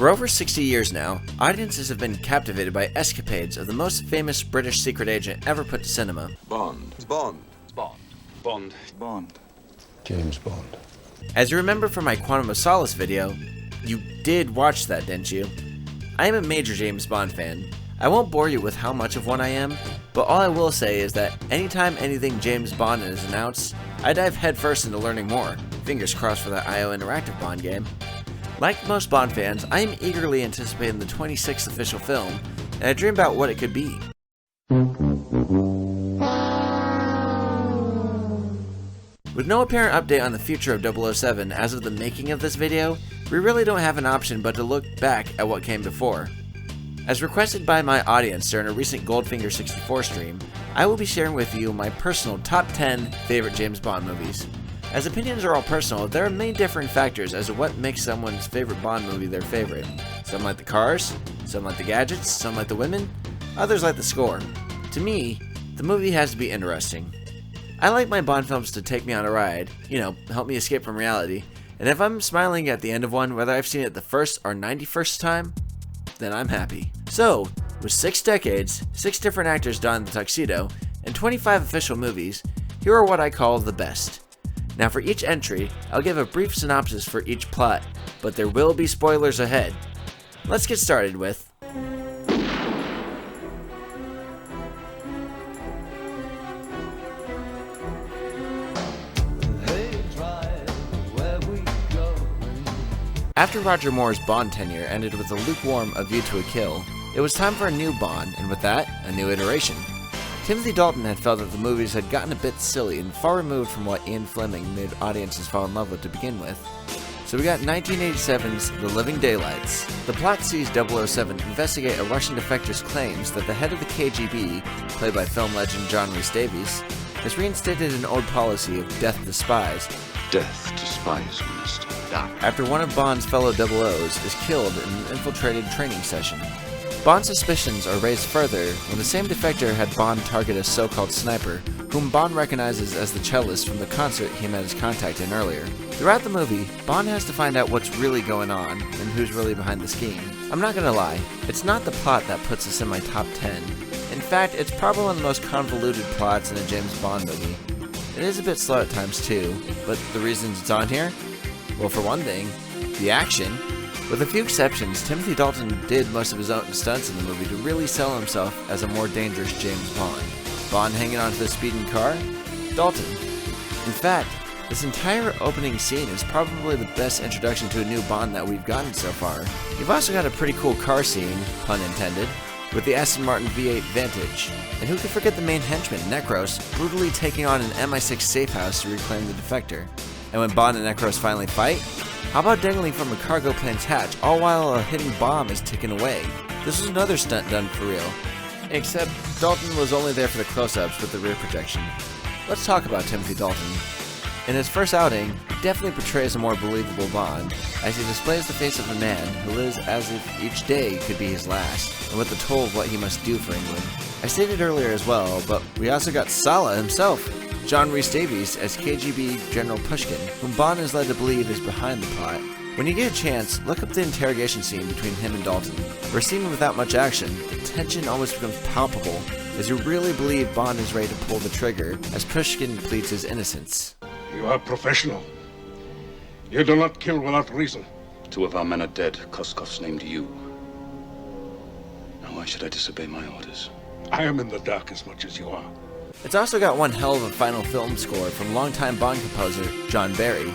For over 60 years now, audiences have been captivated by escapades of the most famous British secret agent ever put to cinema. Bond. James Bond. As you remember from my Quantum of Solace video, you did watch that, didn't you? I am a major James Bond fan. I won't bore you with how much of one I am, but all I will say is that anytime anything James Bond is announced, I dive headfirst into learning more. Fingers crossed for that IO Interactive Bond game. Like most Bond fans, I am eagerly anticipating the 26th official film, and I dream about what it could be. With no apparent update on the future of 007 as of the making of this video, we really don't have an option but to look back at what came before. As requested by my audience during a recent Goldfinger 64 stream, I will be sharing with you my personal top 10 favorite James Bond movies. As opinions are all personal, there are many differing factors as to what makes someone's favorite Bond movie their favorite. Some like the cars, some like the gadgets, some like the women, others like the score. To me, the movie has to be interesting. I like my Bond films to take me on a ride, help me escape from reality, and if I'm smiling at the end of one, whether I've seen it the first or 91st time, then I'm happy. So, with 6 decades, 6 different actors donned the tuxedo, and 25 official movies, here are what I call the best. Now for each entry, I'll give a brief synopsis for each plot, but there will be spoilers ahead. Let's get started with... After Roger Moore's Bond tenure ended with a lukewarm A View to a Kill, it was time for a new Bond, and with that, a new iteration. Timothy Dalton had felt that the movies had gotten a bit silly and far removed from what Ian Fleming made audiences fall in love with to begin with. So we got 1987's The Living Daylights. The plot sees 007 investigate a Russian defector's claims that the head of the KGB, played by film legend John Rhys Davies, has reinstated an old policy of death to spies. Death to spies, Minister. After one of Bond's fellow 00s is killed in an infiltrated training session. Bond's suspicions are raised further when the same defector had Bond target a so-called sniper, whom Bond recognizes as the cellist from the concert he met his contact in earlier. Throughout the movie, Bond has to find out what's really going on and who's really behind the scheme. I'm not gonna lie, it's not the plot that puts us in my top 10. In fact, it's probably one of the most convoluted plots in a James Bond movie. It is a bit slow at times too, but the reasons it's on here? Well, for one thing, the action. With a few exceptions, Timothy Dalton did most of his own stunts in the movie to really sell himself as a more dangerous James Bond. Bond hanging onto the speeding car? Dalton. In fact, this entire opening scene is probably the best introduction to a new Bond that we've gotten so far. You've also got a pretty cool car scene, pun intended, with the Aston Martin V8 Vantage. And who could forget the main henchman, Necros, brutally taking on an MI6 safe house to reclaim the defector. And when Bond and Necros finally fight, how about dangling from a cargo plane's hatch, all while a hitting bomb is taken away? This was another stunt done for real. Except Dalton was only there for the close-ups with the rear projection. Let's talk about Timothy Dalton. In his first outing, he definitely portrays a more believable Bond, as he displays the face of a man who lives as if each day could be his last, and with the toll of what he must do for England. I stated earlier as well, but we also got Salah himself, John Rhys Davies as KGB General Pushkin, whom Bond is led to believe is behind the plot. When you get a chance, look up the interrogation scene between him and Dalton. For a scene without much action, the tension almost becomes palpable, as you really believe Bond is ready to pull the trigger, as Pushkin pleads his innocence. You are professional. You do not kill without reason. 2 of our men are dead. Koskov's named you. Now why should I disobey my orders? I am in the dark as much as you are. It's also got one hell of a final film score from longtime Bond composer John Barry,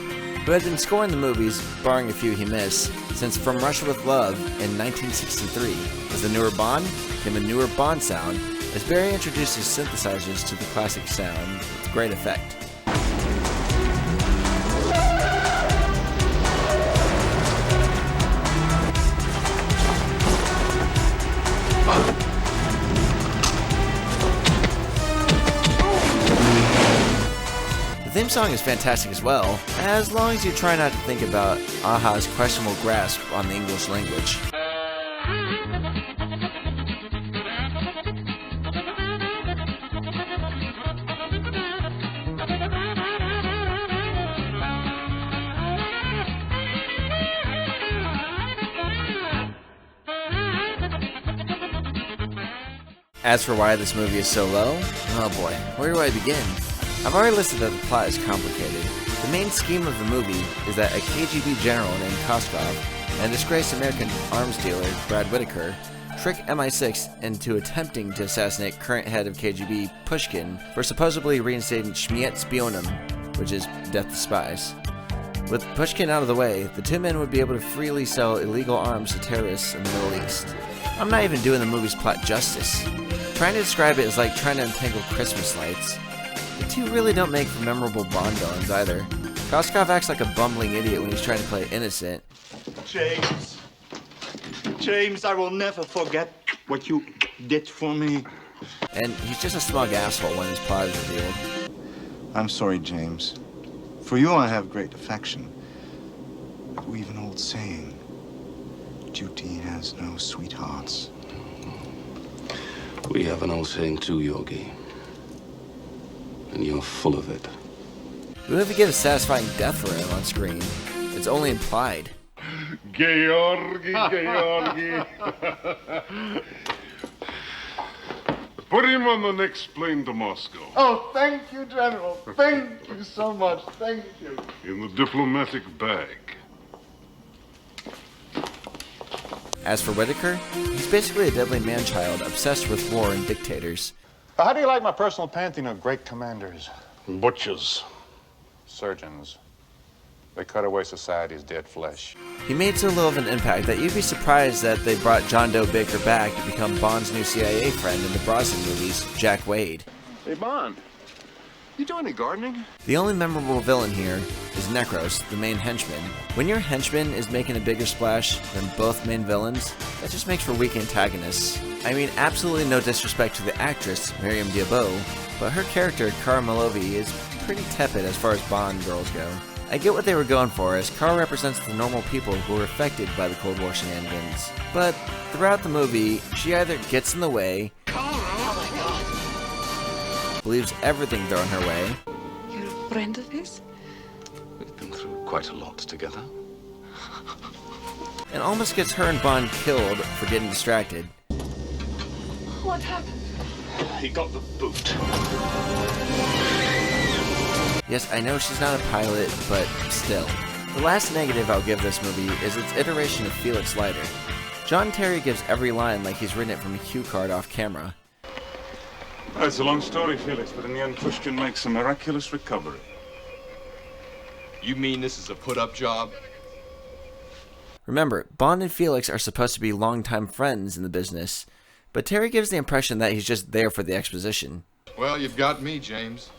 who had been scoring the movies, barring a few he missed, since From Russia with Love in 1963. As the newer Bond came a newer Bond sound, as Barry introduces synthesizers to the classic sound with great effect. The theme song is fantastic as well, as long as you try not to think about Aha's questionable grasp on the English language. As for why this movie is so low, oh boy, where do I begin? I've already listed that the plot is complicated. The main scheme of the movie is that a KGB general named Koskov and a disgraced American arms dealer, Brad Whitaker, trick MI6 into attempting to assassinate current head of KGB, Pushkin, for supposedly reinstating Śmierć Spionom, which is death to spies. With Pushkin out of the way, the two men would be able to freely sell illegal arms to terrorists in the Middle East. I'm not even doing the movie's plot justice. Trying to describe it is like trying to untangle Christmas lights. The two really don't make for memorable Bond villains either. Koskov acts like a bumbling idiot when he's trying to play innocent. James, I will never forget what you did for me. And he's just a smug asshole when his plot is revealed. I'm sorry, James. For you I have great affection. But we've an old saying. Duty has no sweethearts. We have an old saying too, Yogi. And you're full of it. We don't even get a satisfying death for him on screen. It's only implied. Georgi. Put him on the next plane to Moscow. Oh, thank you, General. Thank you so much. Thank you. In the diplomatic bag. As for Whitaker, he's basically a deadly man-child obsessed with war and dictators. How do you like my personal pantheon of great commanders? Butchers. Surgeons. They cut away society's dead flesh. He made so little of an impact that you'd be surprised that they brought John Doe Baker back to become Bond's new CIA friend in the Brosnan movies, Jack Wade. Hey, Bond. You do any gardening? The only memorable villain here is Necros, the main henchman. When your henchman is making a bigger splash than both main villains, that just makes for weak antagonists. I mean, absolutely no disrespect to the actress, Miriam Diabo, but her character, Cara Malovi, is pretty tepid as far as Bond girls go. I get what they were going for, as Cara represents the normal people who were affected by the Cold War shenanigans. But throughout the movie, she either gets in the way, believes everything thrown her way. You're a friend of his? We've been through quite a lot together. And almost gets her and Bond killed for getting distracted. What happened? He got the boot. Yes, I know she's not a pilot, but still. The last negative I'll give this movie is its iteration of Felix Leiter. John Terry gives every line like he's written it from a cue card off camera. It's a long story, Felix, but in the end, Pushkin makes a miraculous recovery. You mean this is a put-up job? Remember, Bond and Felix are supposed to be longtime friends in the business, but Terry gives the impression that he's just there for the exposition. Well, you've got me, James.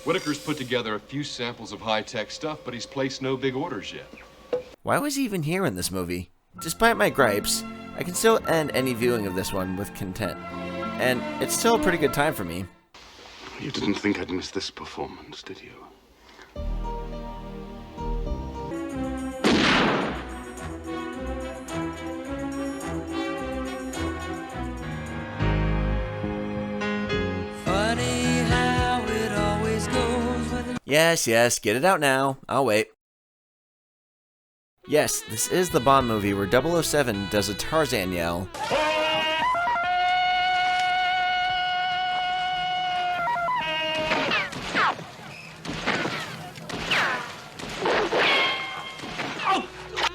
Whitaker's put together a few samples of high-tech stuff, but he's placed no big orders yet. Why was he even here in this movie? Despite my gripes, I can still end any viewing of this one with content. And it's still a pretty good time for me. You didn't think I'd miss this performance, did you? Yes, get it out now. I'll wait. Yes, this is the Bond movie where 007 does a Tarzan yell.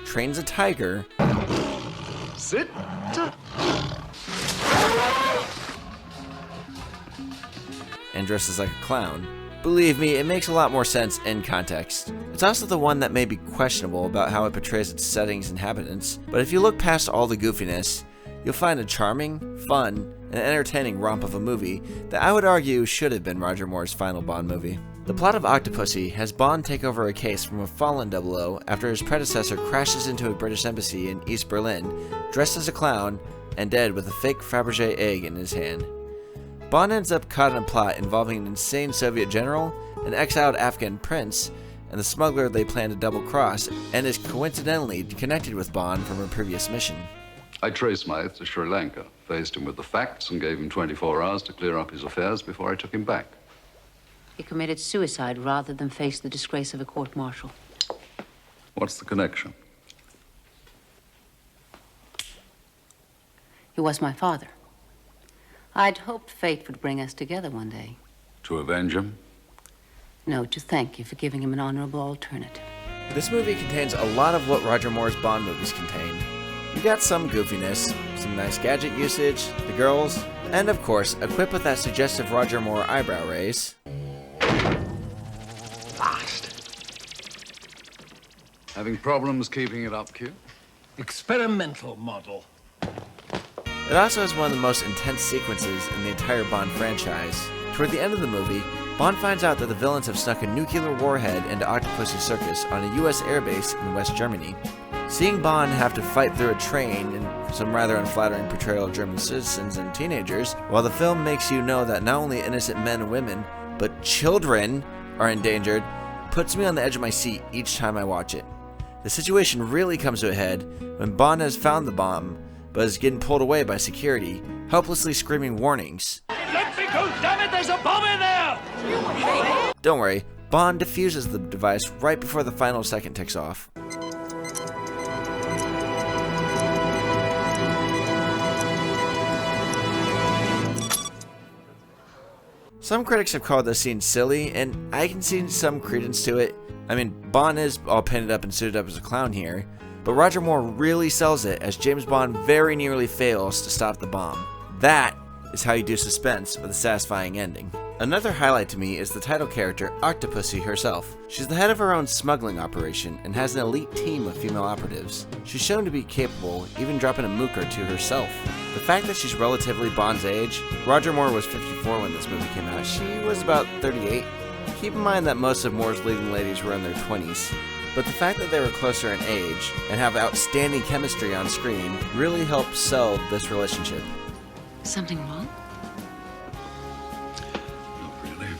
Trains a tiger. Sit. And dresses like a clown. Believe me, it makes a lot more sense in context. It's also the one that may be questionable about how it portrays its settings and inhabitants, but if you look past all the goofiness, you'll find a charming, fun, and entertaining romp of a movie that I would argue should have been Roger Moore's final Bond movie. The plot of Octopussy has Bond take over a case from a fallen 00 after his predecessor crashes into a British embassy in East Berlin, dressed as a clown, and dead with a fake Fabergé egg in his hand. Bond ends up caught in a plot involving an insane Soviet general, an exiled Afghan prince, and the smuggler they plan to double-cross, and is coincidentally connected with Bond from a previous mission. I traced Smythe to Sri Lanka, faced him with the facts, and gave him 24 hours to clear up his affairs before I took him back. He committed suicide rather than face the disgrace of a court-martial. What's the connection? He was my father. I'd hoped fate would bring us together one day. To avenge him? No, to thank you for giving him an honorable alternative. This movie contains a lot of what Roger Moore's Bond movies contain. You got some goofiness, some nice gadget usage, the girls, and of course, equipped with that suggestive Roger Moore eyebrow raise. Fast. Having problems keeping it up, Q? Experimental model. It also has one of the most intense sequences in the entire Bond franchise. Toward the end of the movie, Bond finds out that the villains have snuck a nuclear warhead into Octopussy Circus on a US airbase in West Germany. Seeing Bond have to fight through a train in some rather unflattering portrayal of German citizens and teenagers, while the film makes you know that not only innocent men and women, but children are endangered, puts me on the edge of my seat each time I watch it. The situation really comes to a head when Bond has found the bomb, but is getting pulled away by security, helplessly screaming warnings. Let me go, damn it, there's a bomb in there! Don't worry, Bond defuses the device right before the final second ticks off. Some critics have called this scene silly, and I can see some credence to it. I mean, Bond is all painted up and suited up as a clown here, but Roger Moore really sells it as James Bond very nearly fails to stop the bomb. That is how you do suspense with a satisfying ending. Another highlight to me is the title character, Octopussy herself. She's the head of her own smuggling operation and has an elite team of female operatives. She's shown to be capable, even dropping a mook or two herself. The fact that she's relatively Bond's age, Roger Moore was 54 when this movie came out, she was about 38. Keep in mind that most of Moore's leading ladies were in their 20s. But the fact that they were closer in age and have outstanding chemistry on screen really helps sell this relationship. Something wrong? Not really.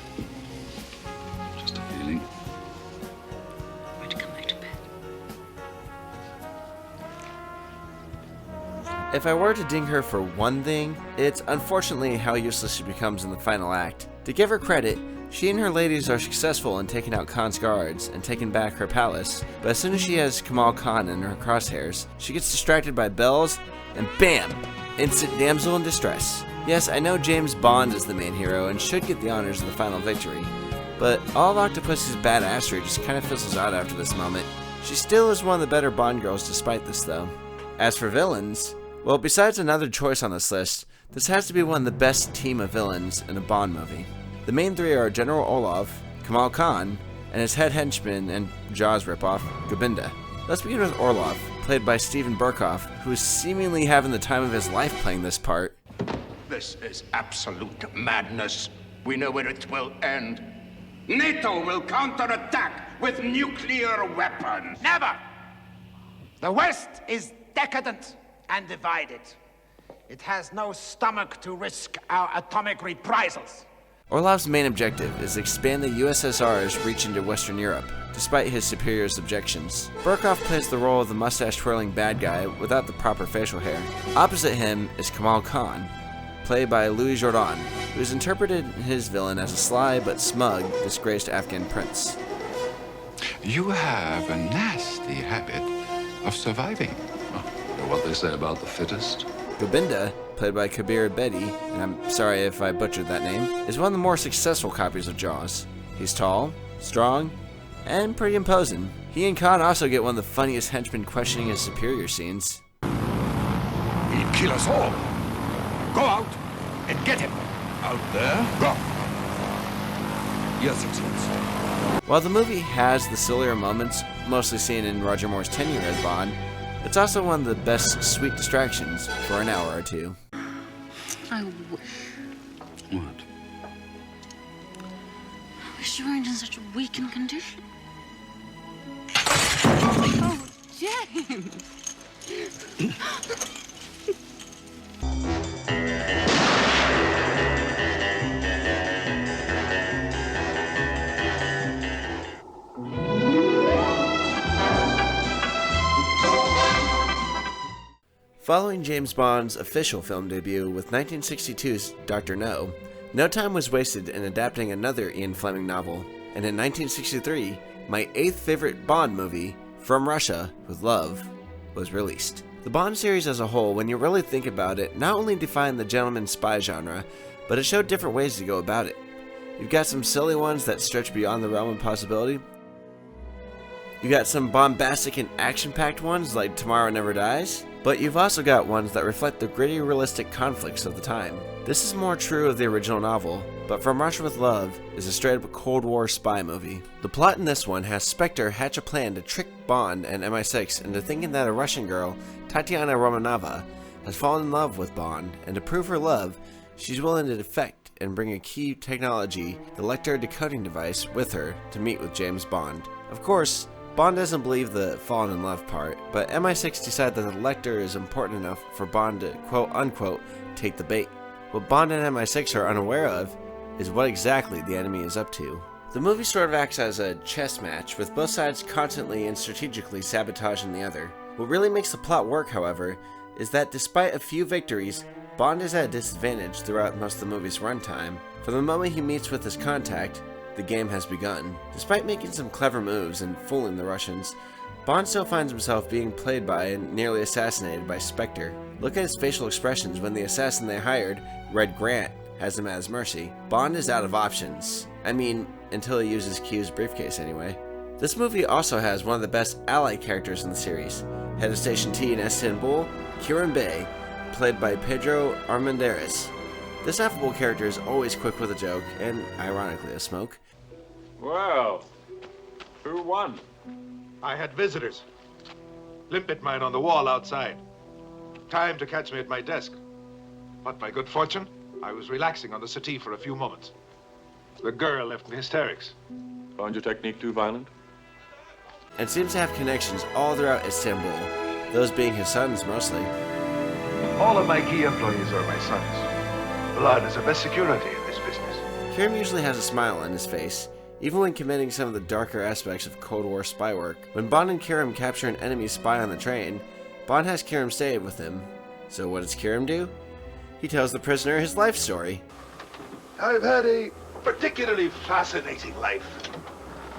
Just a feeling. Where to come back to bed? If I were to ding her for one thing, it's unfortunately how useless she becomes in the final act. To give her credit, she and her ladies are successful in taking out Khan's guards and taking back her palace, but as soon as she has Kamal Khan in her crosshairs, she gets distracted by bells, and BAM! Instant damsel in distress. Yes, I know James Bond is the main hero and should get the honors of the final victory, but all of Octopussy's badassery just kind of fizzles out after this moment. She still is one of the better Bond girls despite this though. As for villains, well, besides another choice on this list, this has to be one of the best team of villains in a Bond movie. The main three are General Orlov, Kamal Khan, and his head henchman and Jaws ripoff, Gobinda. Let's begin with Orlov, played by Steven Berkoff, who is seemingly having the time of his life playing this part. This is absolute madness. We know where it will end. NATO will counterattack with nuclear weapons. Never! The West is decadent and divided. It has no stomach to risk our atomic reprisals. Orlov's main objective is to expand the USSR's reach into Western Europe, despite his superiors' objections. Berkoff plays the role of the mustache-twirling bad guy without the proper facial hair. Opposite him is Kamal Khan, played by Louis Jourdan, who has interpreted his villain as a sly but smug, disgraced Afghan prince. You have a nasty habit of surviving. You know what they say about the fittest? Gobinda, played by Kabir Bedi, and I'm sorry if I butchered that name, is one of the more successful copies of Jaws. He's tall, strong, and pretty imposing. He and Khan also get one of the funniest henchmen questioning his superior scenes. He'll kill us all. Go out and get him. Out there? Go. Yes, Excellency. While the movie has the sillier moments, mostly seen in Roger Moore's tenure as Bond, it's also one of the best sweet distractions for an hour or two. I wish. What? I wish you weren't in such a weakened condition. Oh, James! Following James Bond's official film debut with 1962's Dr. No, no time was wasted in adapting another Ian Fleming novel, and in 1963, my 8th favorite Bond movie, From Russia with Love, was released. The Bond series as a whole, when you really think about it, not only defined the gentleman spy genre, but it showed different ways to go about it. You've got some silly ones that stretch beyond the realm of possibility. You got some bombastic and action-packed ones like Tomorrow Never Dies, but you've also got ones that reflect the gritty, realistic conflicts of the time. This is more true of the original novel, but From Russia with Love is a straight-up Cold War spy movie. The plot in this one has Spectre hatch a plan to trick Bond and MI6 into thinking that a Russian girl, Tatiana Romanova, has fallen in love with Bond, and to prove her love, she's willing to defect and bring a key technology, the Lecter decoding device, with her to meet with James Bond. Of course, Bond doesn't believe the fallen in love part, but MI6 decide that the Lecter is important enough for Bond to quote-unquote take the bait. What Bond and MI6 are unaware of is what exactly the enemy is up to. The movie sort of acts as a chess match, with both sides constantly and strategically sabotaging the other. What really makes the plot work, however, is that despite a few victories, Bond is at a disadvantage throughout most of the movie's runtime. From the moment he meets with his contact, the game has begun. Despite making some clever moves and fooling the Russians, Bond still finds himself being played by and nearly assassinated by Spectre. Look at his facial expressions when the assassin they hired, Red Grant, has him at his mercy. Bond is out of options. I mean, until he uses Q's briefcase anyway. This movie also has one of the best ally characters in the series. Head of Station T in Istanbul, Kiran Bey, played by Pedro Armendáriz. This affable character is always quick with a joke, and ironically a smoke. Well, who won? I had visitors. Limpet mine on the wall outside. Time to catch me at my desk. But by good fortune, I was relaxing on the settee for a few moments. The girl left in hysterics. Found your technique too violent? And seems to have connections all throughout Istanbul, those being his sons mostly. All of my key employees are my sons. Blood is the best security in this business. Kiram usually has a smile on his face, even when committing some of the darker aspects of Cold War spy work. When Bond and Kiram capture an enemy spy on the train, Bond has Kiram stay with him. So what does Kiram do? He tells the prisoner his life story. I've had a particularly fascinating life.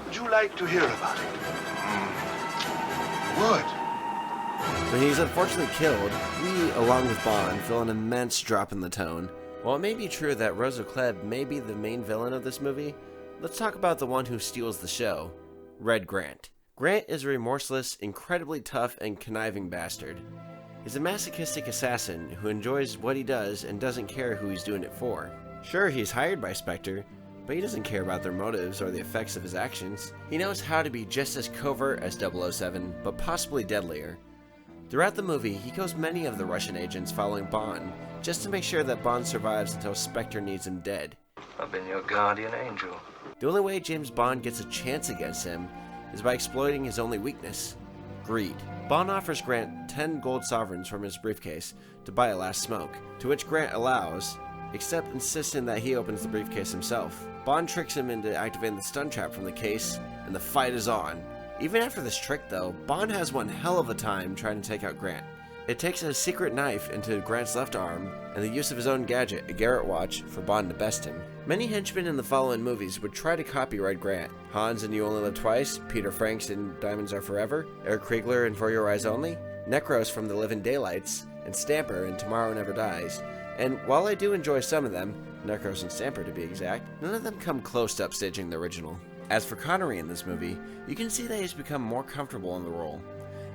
Would you like to hear about it? Would. When he's unfortunately killed, we, along with Bond, feel an immense drop in the tone. While it may be true that Rosa Klebb may be the main villain of this movie, let's talk about the one who steals the show, Red Grant. Grant is a remorseless, incredibly tough, and conniving bastard. He's a masochistic assassin who enjoys what he does and doesn't care who he's doing it for. Sure, he's hired by Spectre, but he doesn't care about their motives or the effects of his actions. He knows how to be just as covert as 007, but possibly deadlier. Throughout the movie, he kills many of the Russian agents following Bond, just to make sure that Bond survives until Spectre needs him dead. I've been your guardian angel. The only way James Bond gets a chance against him is by exploiting his only weakness, greed. Bond offers Grant 10 gold sovereigns from his briefcase to buy a last smoke, to which Grant allows, except insisting that he opens the briefcase himself. Bond tricks him into activating the stun trap from the case, and the fight is on. Even after this trick though, Bond has one hell of a time trying to take out Grant. It takes a secret knife into Grant's left arm, and the use of his own gadget, a Garrett watch, for Bond to best him. Many henchmen in the following movies would try to copy Red Grant. Hans in You Only Live Twice, Peter Franks in Diamonds Are Forever, Eric Kriegler in For Your Eyes Only, Necros from The Living Daylights, and Stamper in Tomorrow Never Dies. And while I do enjoy some of them, Necros and Stamper to be exact, none of them come close to upstaging the original. As for Connery in this movie, you can see that he's become more comfortable in the role.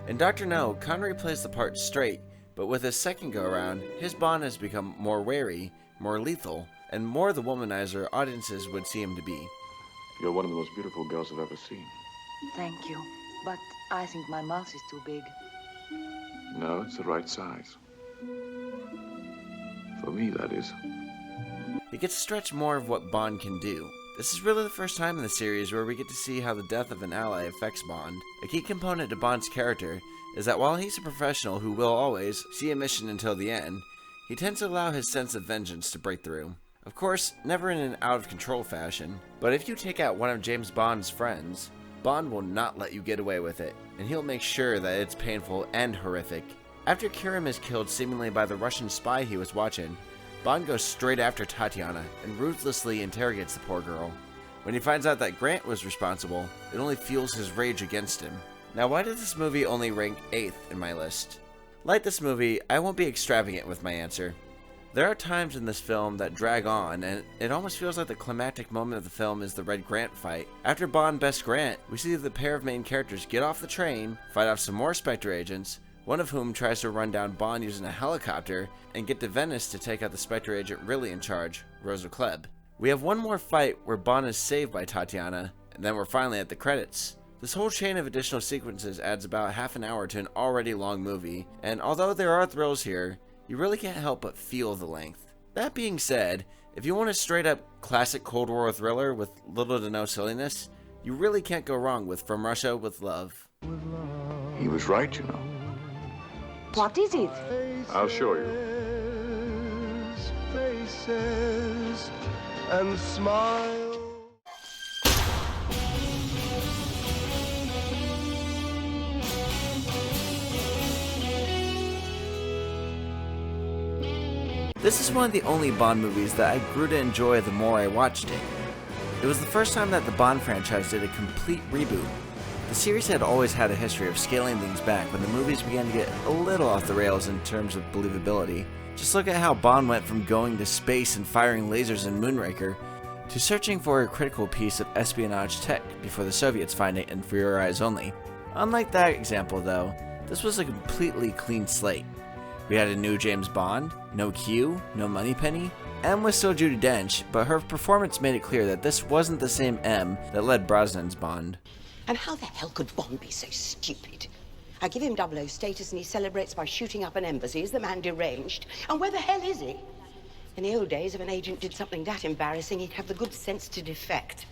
In Dr. No, Connery plays the part straight, but with his second go-around, his Bond has become more wary, more lethal, and more the womanizer audiences would see him to be. You're one of the most beautiful girls I've ever seen. Thank you. But I think my mouth is too big. No, it's the right size. For me, that is. It gets to stretch more of what Bond can do. This is really the first time in the series where we get to see how the death of an ally affects Bond. A key component to Bond's character is that while he's a professional who will always see a mission until the end, he tends to allow his sense of vengeance to break through. Of course, never in an out-of-control fashion, but if you take out one of James Bond's friends, Bond will not let you get away with it, and he'll make sure that it's painful and horrific. After Kiram is killed seemingly by the Russian spy he was watching, Bond goes straight after Tatiana and ruthlessly interrogates the poor girl. When he finds out that Grant was responsible, it only fuels his rage against him. Now, why did this movie only rank 8th in my list? Like this movie, I won't be extravagant with my answer. There are times in this film that drag on, and it almost feels like the climactic moment of the film is the Red Grant fight. After Bond bests Grant, we see the pair of main characters get off the train, fight off some more Spectre agents, one of whom tries to run down Bond using a helicopter, and get to Venice to take out the Spectre agent really in charge, Rosa Klebb. We have one more fight where Bond is saved by Tatiana, and then we're finally at the credits. This whole chain of additional sequences adds about half an hour to an already long movie, and although there are thrills here, you really can't help but feel the length. That being said, if you want a straight up classic Cold War thriller with little to no silliness, you really can't go wrong with From Russia with Love. He was right, you know. What is it? I'll show you. Faces and smile. This is one of the only Bond movies that I grew to enjoy the more I watched it. It was the first time that the Bond franchise did a complete reboot. The series had always had a history of scaling things back when the movies began to get a little off the rails in terms of believability. Just look at how Bond went from going to space and firing lasers in Moonraker to searching for a critical piece of espionage tech before the Soviets find it in For Your Eyes Only. Unlike that example though, this was a completely clean slate. We had a new James Bond, no Q, no Moneypenny. M was still Judi Dench, but her performance made it clear that this wasn't the same M that led Brosnan's Bond. And how the hell could Bond be so stupid? I give him 00 status and he celebrates by shooting up an embassy. Is the man deranged? And where the hell is he? In the old days, if an agent did something that embarrassing, he'd have the good sense to defect.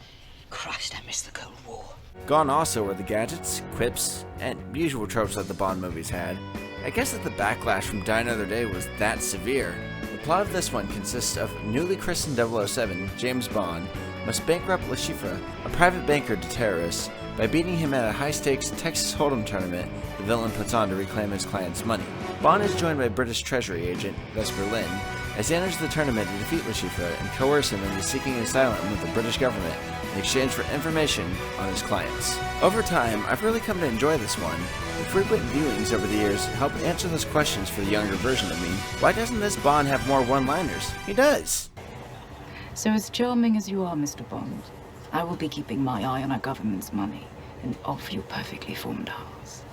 Christ, I miss the Cold War. Gone also were the gadgets, quips, and usual tropes that the Bond movies had. I guess that the backlash from Die Another Day was that severe. The plot of this one consists of newly christened 007, James Bond, must bankrupt Le Chiffre, a private banker to terrorists, by beating him at a high-stakes Texas Hold'em tournament the villain puts on to reclaim his client's money. Bond is joined by British Treasury agent Vesper Lynd as he enters the tournament to defeat Le Chiffre and coerce him into seeking asylum with the British government in exchange for information on his clients. Over time, I've really come to enjoy this one. The frequent viewings over the years help answer those questions for the younger version of me. Why doesn't this Bond have more one-liners? He does! So as charming as you are, Mr. Bond, I will be keeping my eye on our government's money and off your perfectly formed house.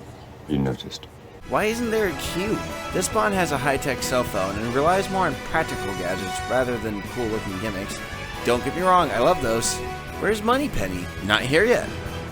You noticed. Why isn't there a Q? This Bond has a high-tech cell phone and relies more on practical gadgets rather than cool-looking gimmicks. Don't get me wrong, I love those. Where's Moneypenny? Not here yet.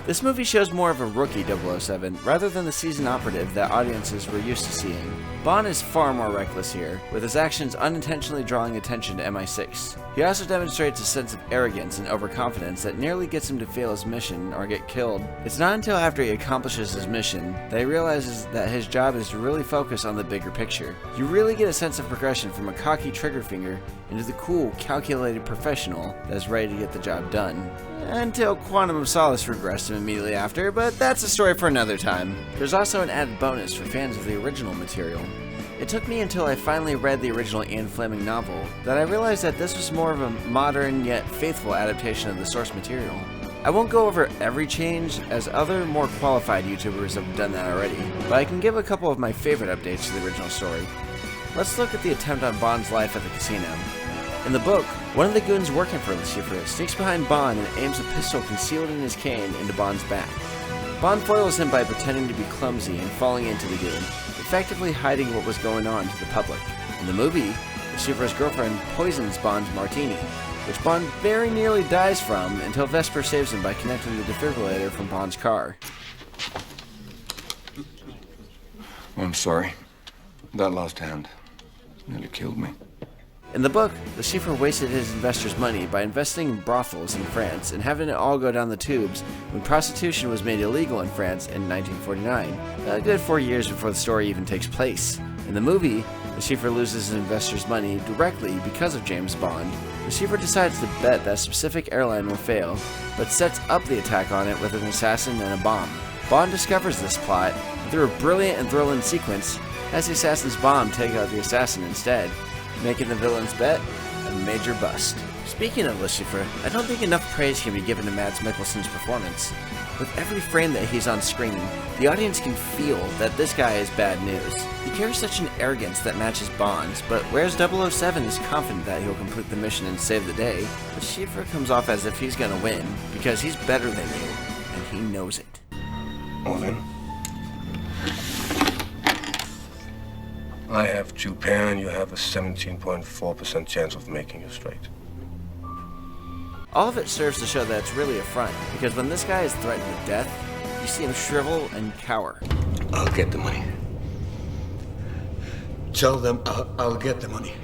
This movie shows more of a rookie 007 rather than the seasoned operative that audiences were used to seeing. Bond is far more reckless here, with his actions unintentionally drawing attention to MI6. He also demonstrates a sense of arrogance and overconfidence that nearly gets him to fail his mission or get killed. It's not until after he accomplishes his mission that he realizes that his job is to really focus on the bigger picture. You really get a sense of progression from a cocky trigger finger into the cool, calculated professional that's ready to get the job done. Until Quantum of Solace regressed him immediately after, but that's a story for another time. There's also an added bonus for fans of the original material. It took me until I finally read the original Ian Fleming novel that I realized that this was more of a modern yet faithful adaptation of the source material. I won't go over every change, as other more qualified YouTubers have done that already, but I can give a couple of my favorite updates to the original story. Let's look at the attempt on Bond's life at the casino. In the book, one of the goons working for Le Chiffre sneaks behind Bond and aims a pistol concealed in his cane into Bond's back. Bond foils him by pretending to be clumsy and falling into the goon, effectively hiding what was going on to the public. In the movie, Le Chiffre's girlfriend poisons Bond's martini, which Bond very nearly dies from until Vesper saves him by connecting the defibrillator from Bond's car. I'm sorry. That last hand nearly killed me. In the book, Le Chiffre wasted his investors' money by investing in brothels in France and having it all go down the tubes when prostitution was made illegal in France in 1949, a good 4 years before the story even takes place. In the movie, Le Chiffre loses his investors' money directly because of James Bond. Le Chiffre decides to bet that a specific airline will fail, but sets up the attack on it with an assassin and a bomb. Bond discovers this plot, and through a brilliant and thrilling sequence, has the assassin's bomb take out the assassin instead, making the villain's bet a major bust. Speaking of Le Chiffre, I don't think enough praise can be given to Mads Mikkelsen's performance. With every frame that he's on screen, the audience can feel that this guy is bad news. He carries such an arrogance that matches Bond's, but whereas 007 is confident that he'll complete the mission and save the day, Le Chiffre comes off as if he's gonna win, because he's better than you, and he knows it. Well then, I have 2 pair and you have a 17.4% chance of making you straight. All of it serves to show that it's really a front, because when this guy is threatened with death, you see him shrivel and cower. I'll get the money. Tell them I'll get the money.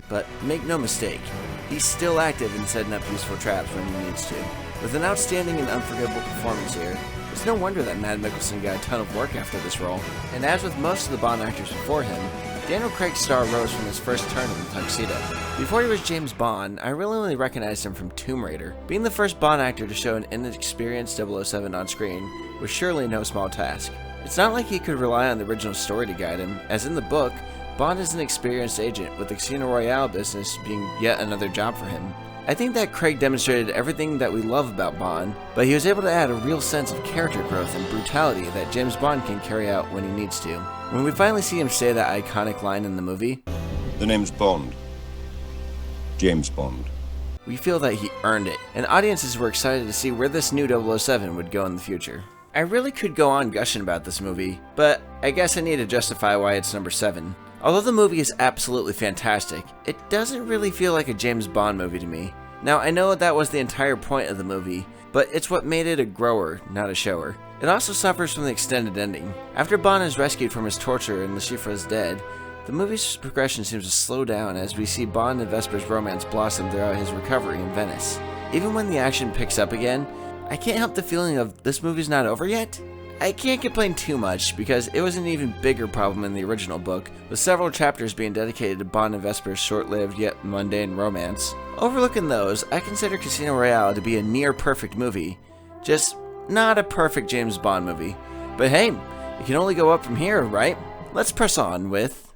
But make no mistake, he's still active in setting up useful traps when he needs to. With an outstanding and unforgettable performance here, it's no wonder that Mads Mikkelsen got a ton of work after this role. And as with most of the Bond actors before him, Daniel Craig's star rose from his first turn in the tuxedo. Before he was James Bond, I really only recognized him from Tomb Raider. Being the first Bond actor to show an inexperienced 007 on screen was surely no small task. It's not like he could rely on the original story to guide him, as in the book, Bond is an experienced agent, with the Casino Royale business being yet another job for him. I think that Craig demonstrated everything that we love about Bond, but he was able to add a real sense of character growth and brutality that James Bond can carry out when he needs to. When we finally see him say that iconic line in the movie, "The name's Bond. James Bond," we feel that he earned it, and audiences were excited to see where this new 007 would go in the future. I really could go on gushing about this movie, but I guess I need to justify why it's number 7. Although the movie is absolutely fantastic, it doesn't really feel like a James Bond movie to me. Now, I know that was the entire point of the movie, but it's what made it a grower, not a shower. It also suffers from the extended ending. After Bond is rescued from his torture and Le Chiffre is dead, the movie's progression seems to slow down as we see Bond and Vesper's romance blossom throughout his recovery in Venice. Even when the action picks up again, I can't help the feeling of this movie's not over yet. I can't complain too much, because it was an even bigger problem in the original book, with several chapters being dedicated to Bond and Vesper's short-lived yet mundane romance. Overlooking those, I consider Casino Royale to be a near-perfect movie, just not a perfect James Bond movie. But hey, it can only go up from here, right? Let's press on with...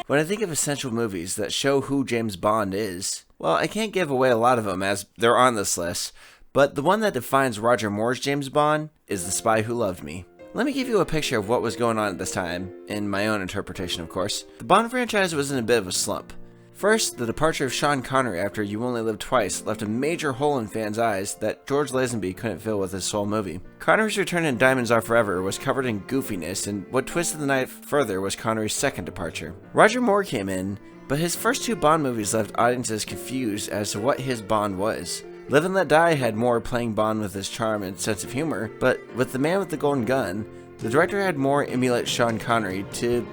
When I think of essential movies that show who James Bond is, well, I can't give away a lot of them as they're on this list, but the one that defines Roger Moore's James Bond is The Spy Who Loved Me. Let me give you a picture of what was going on at this time, in my own interpretation of course. The Bond franchise was in a bit of a slump. First, the departure of Sean Connery after You Only Live Twice left a major hole in fans' eyes that George Lazenby couldn't fill with his sole movie. Connery's return in Diamonds Are Forever was covered in goofiness, and what twisted the knife further was Connery's second departure. Roger Moore came in, but his first 2 Bond movies left audiences confused as to what his Bond was. Live and Let Die had Moore playing Bond with his charm and sense of humor, but with The Man with the Golden Gun, the director had Moore emulate Sean Connery to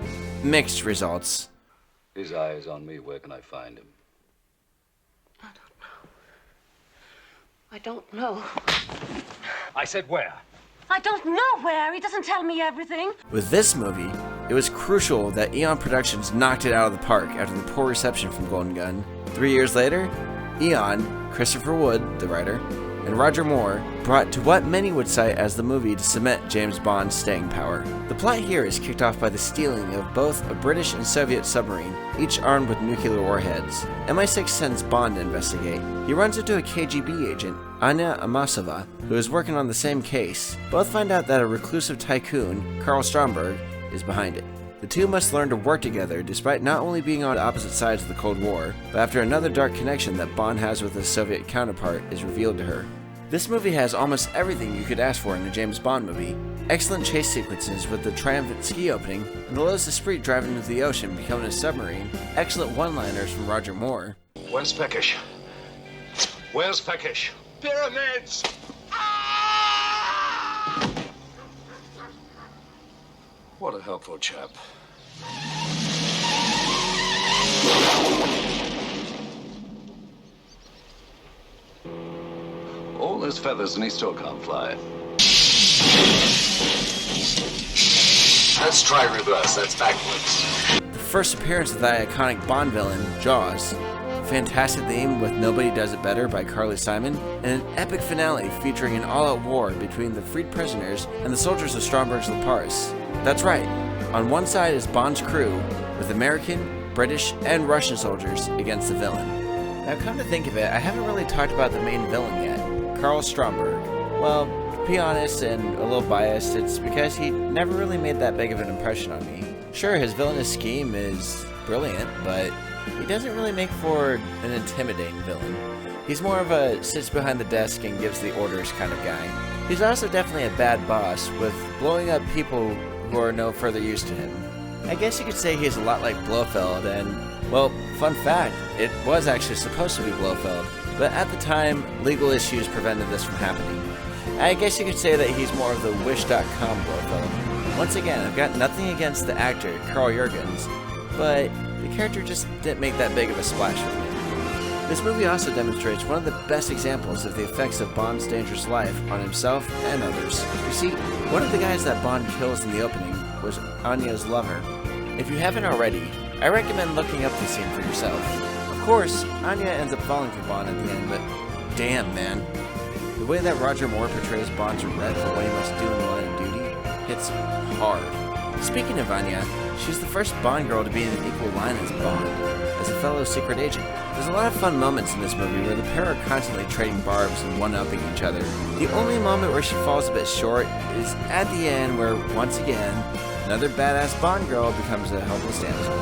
mixed results. His eye is on me. Where can I find him? I don't know. I said where? I don't know where. He doesn't tell me everything. With this movie, it was crucial that Eon Productions knocked it out of the park after the poor reception from Golden Gun. 3 years later, Eon, Christopher Wood, the writer, and Roger Moore brought to what many would cite as the movie to cement James Bond's staying power. The plot here is kicked off by the stealing of both a British and Soviet submarine, each armed with nuclear warheads. MI6 sends Bond to investigate. He runs into a KGB agent, Anya Amasova, who is working on the same case. Both find out that a reclusive tycoon, Karl Stromberg, is behind it. The two must learn to work together despite not only being on opposite sides of the Cold War, but after another dark connection that Bond has with his Soviet counterpart is revealed to her. This movie has almost everything you could ask for in a James Bond movie. Excellent chase sequences with the triumphant ski opening, and the Lotus Esprit driving into the ocean becoming a submarine. Excellent one-liners from Roger Moore. Where's Peckish? Where's Peckish? Pyramids! What a helpful chap. All those feathers and he still can't fly. Let's try reverse. That's backwards. The first appearance of that iconic Bond villain, Jaws. fantastic theme with Nobody Does It Better by Carly Simon, and an epic finale featuring an all-out war between the freed prisoners and the soldiers of Stromberg's La Paz. That's right, on one side is Bond's crew, with American, British, and Russian soldiers against the villain. Now come to think of it, I haven't really talked about the main villain yet, Karl Stromberg. Well, to be honest and a little biased, it's because he never really made that big of an impression on me. Sure, his villainous scheme is brilliant, but he doesn't really make for an intimidating villain. He's more of a sits behind the desk and gives the orders kind of guy. He's also definitely a bad boss, with blowing up people who are no further use to him. I guess you could say he's a lot like Blofeld, and, well, fun fact, it was actually supposed to be Blofeld, but at the time, legal issues prevented this from happening. I guess you could say that he's more of the Wish.com Blofeld. Once again, I've got nothing against the actor, Carl Jurgens, but the character just didn't make that big of a splash for me. This movie also demonstrates one of the best examples of the effects of Bond's dangerous life on himself and others. You see, one of the guys that Bond kills in the opening was Anya's lover. If you haven't already, I recommend looking up this scene for yourself. Of course, Anya ends up falling for Bond at the end, but damn, man. The way that Roger Moore portrays Bond's regret for what he must do in the line of duty hits hard. Speaking of Anya, she's the first Bond girl to be in an equal line as Bond, as a fellow secret agent. There's a lot of fun moments in this movie where the pair are constantly trading barbs and one-upping each other. The only moment where she falls a bit short is at the end where, once again, another badass Bond girl becomes a helpless damsel.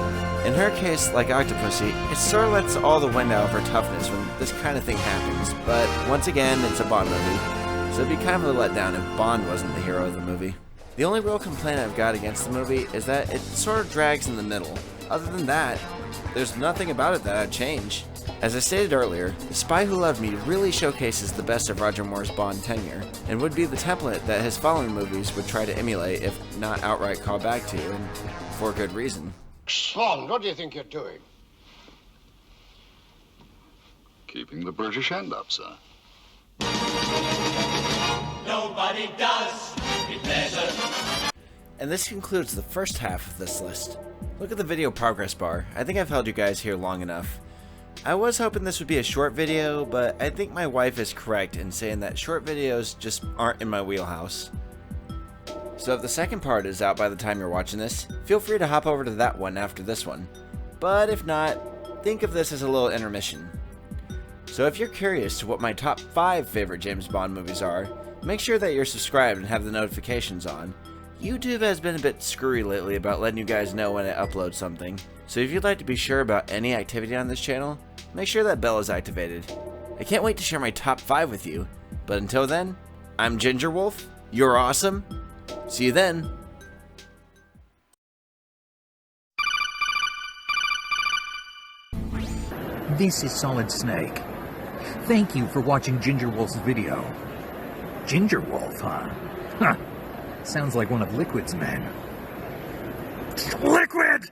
In her case, like Octopussy, it sort of lets all the wind out of her toughness when this kind of thing happens, but once again, it's a Bond movie, so it'd be kind of a letdown if Bond wasn't the hero of the movie. The only real complaint I've got against the movie is that it sort of drags in the middle. Other than that, there's nothing about it that I'd change. As I stated earlier, The Spy Who Loved Me really showcases the best of Roger Moore's Bond tenure, and would be the template that his following movies would try to emulate, if not outright call back to, and for good reason. Bond, what do you think you're doing? Keeping the British end up, sir. Nobody does it better. And this concludes the first half of this list. Look at the video progress bar. I think I've held you guys here long enough. I was hoping this would be a short video, but I think my wife is correct in saying that short videos just aren't in my wheelhouse. So if the second part is out by the time you're watching this, feel free to hop over to that one after this one. But if not, think of this as a little intermission. So if you're curious to what my top 5 favorite James Bond movies are, make sure that you're subscribed and have the notifications on. YouTube has been a bit screwy lately about letting you guys know when I upload something, so if you'd like to be sure about any activity on this channel, make sure that bell is activated. I can't wait to share my top 5 with you, but until then, I'm Ginger Wolf, you're awesome, see you then. This is Solid Snake. Thank you for watching Ginger Wolf's video. Ginger Wolf, huh? Huh. Sounds like one of Liquid's men. Liquid!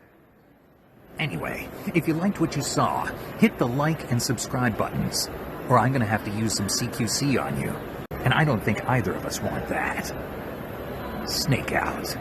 Anyway, if you liked what you saw, hit the like and subscribe buttons, or I'm gonna have to use some CQC on you. And I don't think either of us want that. Snake out.